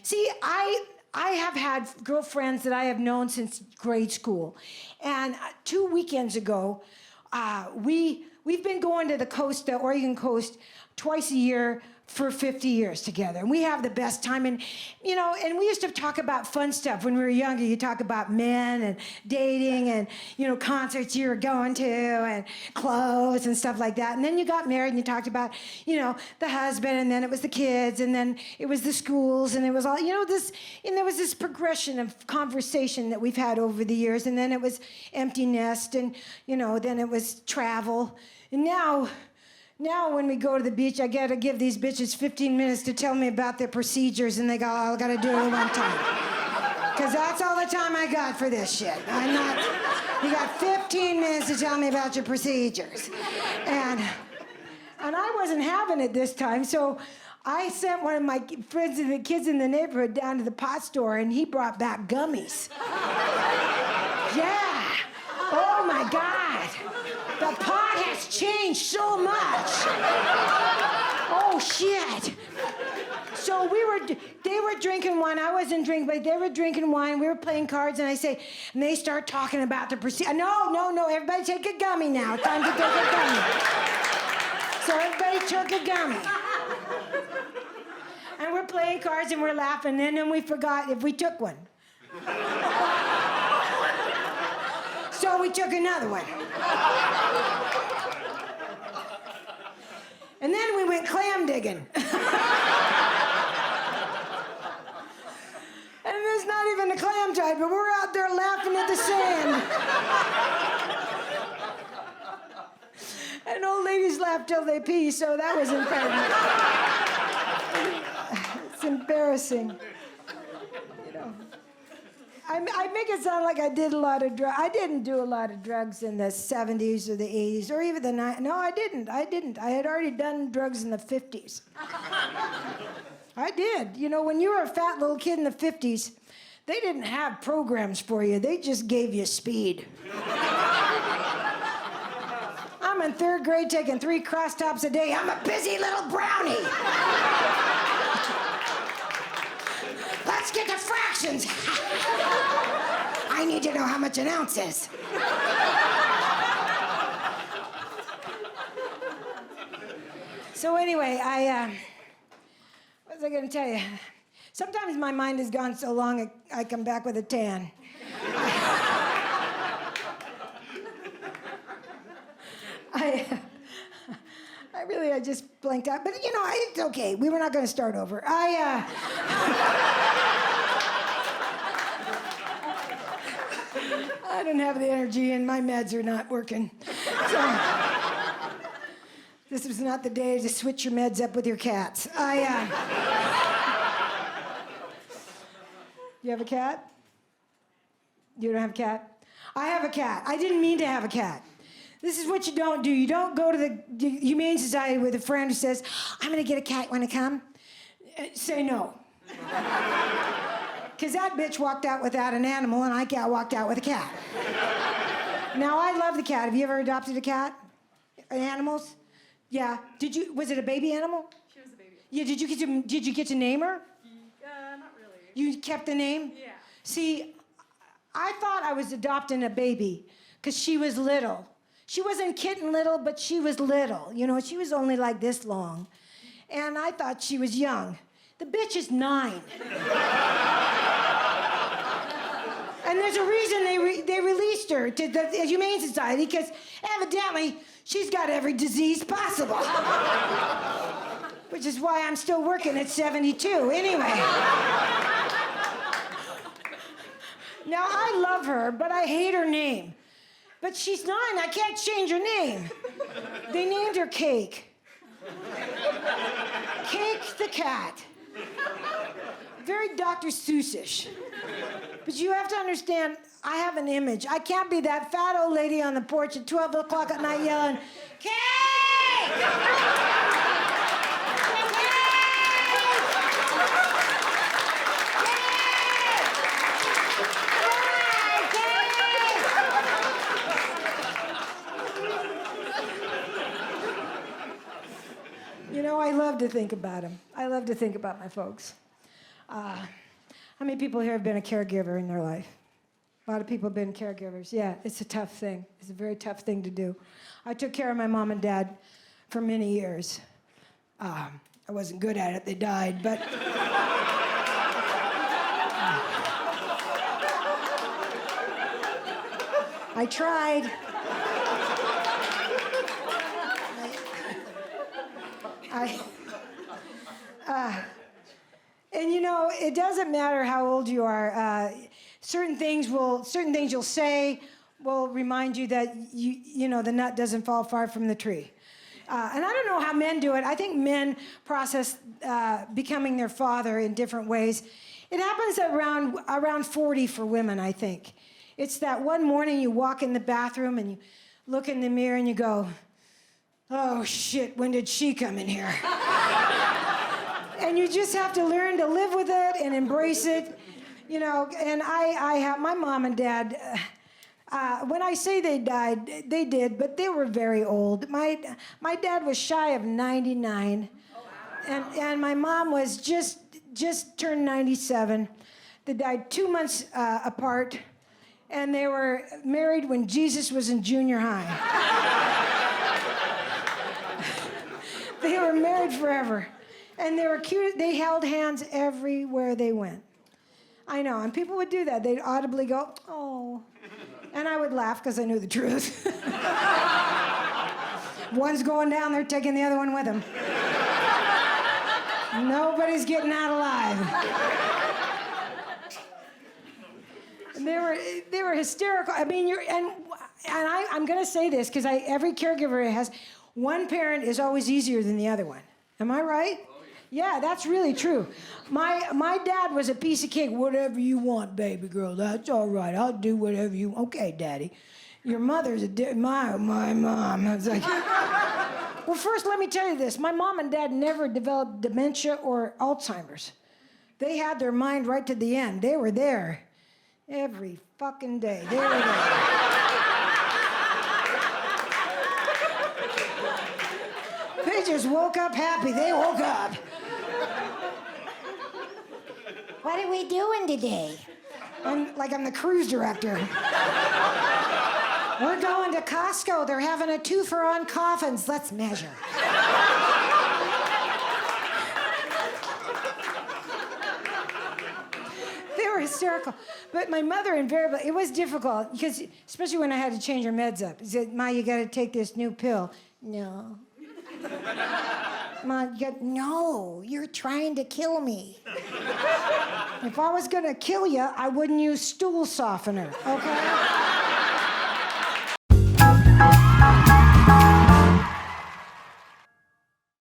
See, I have had girlfriends that I have known since grade school. And 2 weekends ago, we've been going to the coast, the Oregon coast, twice a year for 50 years together. And we have the best time. And, and we used to talk about fun stuff when we were younger. You talk about men and dating and, concerts you were going to and clothes and stuff like that. And then you got married and you talked about, the husband, and then it was the kids, and then it was the schools, and it was all, and there was this progression of conversation that we've had over the years. And then it was empty nest, and, then it was travel. And now when we go to the beach, I got to give these bitches 15 minutes to tell me about their procedures, and they go, I got to do it at one time. Because that's all the time I got for this shit. You got 15 minutes to tell me about your procedures. And I wasn't having it this time, so I sent one of my friends and the kids in the neighborhood down to the pot store, and he brought back gummies. Yeah. Oh, my God. The pot has changed so much. Oh, shit. So they were drinking wine. I wasn't drinking, but they were drinking wine. We were playing cards, and and they start talking about the procedure. No, everybody take a gummy now. Time to take a gummy. So everybody took a gummy. And we're playing cards, and we're laughing, and then we forgot if we took one. So we took another one. And then we went clam digging. And there's not even a clam tide, but we're out there laughing at the sand. And old ladies laugh till they pee, so that was embarrassing. It's embarrassing. I make it sound like I did a lot of drugs. I didn't do a lot of drugs in the 70s or the 80s or even the 90s. No, I didn't. I had already done drugs in the 50s. I did. When you were a fat little kid in the 50s, they didn't have programs for you. They just gave you speed. I'm in 3rd grade taking 3 crosstops a day. I'm a busy little brownie. Let's get to fractions. I need to know how much an ounce is. So anyway, what was I going to tell you? Sometimes my mind has gone so long, I come back with a tan. I just blanked out. But, it's okay. We were not going to start over. I don't have the energy, and my meds are not working. So, this was not the day to switch your meds up with your cats. You have a cat? You don't have a cat? I have a cat. I didn't mean to have a cat. This is what you don't do. You don't go to the Humane Society with a friend who says, I'm going to get a cat. Want to come? Say no. Because that bitch walked out without an animal, and I walked out with a cat. Now, I love the cat. Have you ever adopted a cat? Animals? Yeah. Was it a baby animal? She was a baby. Yeah, did you get to name her? Not really. You kept the name? Yeah. See, I thought I was adopting a baby because she was little. She wasn't kitten little, but she was little. She was only like this long. And I thought she was young. The bitch is 9. And there's a reason they released her to the Humane Society, because evidently she's got every disease possible. Which is why I'm still working at 72. Anyway. Now, I love her, but I hate her name. But she's 9. I can't change her name. They named her Cake. Cake the cat. Very Dr. Seussish. But you have to understand, I have an image. I can't be that fat old lady on the porch at 12 o'clock at night yelling, Cake! I love to think about them. I love to think about my folks. How many people here have been a caregiver in their life? A lot of people have been caregivers. Yeah, it's a tough thing. It's a very tough thing to do. I took care of my mom and dad for many years. I wasn't good at it. They died, but... I tried. And you know, it doesn't matter how old you are. Certain things you'll say will remind you that you know the nut doesn't fall far from the tree. And I don't know how men do it. I think men process becoming their father in different ways. It happens around 40 for women, I think. It's that one morning you walk in the bathroom and you look in the mirror and you go, oh shit, when did she come in here? And you just have to learn to live with it and embrace it. You know, and I have my mom and dad, when I say they died, they did, but they were very old. My dad was shy of 99, and my mom was just turned 97. They died 2 months apart, and they were married when Jesus was in junior high. They were married forever, and they were cute. They held hands everywhere they went. I know, and people would do that. They'd audibly go, oh. And I would laugh because I knew the truth. One's going down there taking the other one with him. Nobody's getting out alive. And they were hysterical. I mean, I'm going to say this because every caregiver has, one parent is always easier than the other one. Am I right? Yeah, that's really true. My dad was a piece of cake. Whatever you want, baby girl. That's all right. I'll do whatever you want. Okay, Daddy. Your mother's my mom. I was like, well, first let me tell you this. My mom and dad never developed dementia or Alzheimer's. They had their mind right to the end. They were there every fucking day. They were there. They just woke up happy. They woke up. What are we doing today? I'm the cruise director. We're going to Costco. They're having a twofer on coffins. Let's measure. They were hysterical. But my mother invariably, it was difficult because, especially when I had to change her meds up. She said, Ma, you got to take this new pill. No. Ma, no, you're trying to kill me. If I was going to kill you, I wouldn't use stool softener, okay?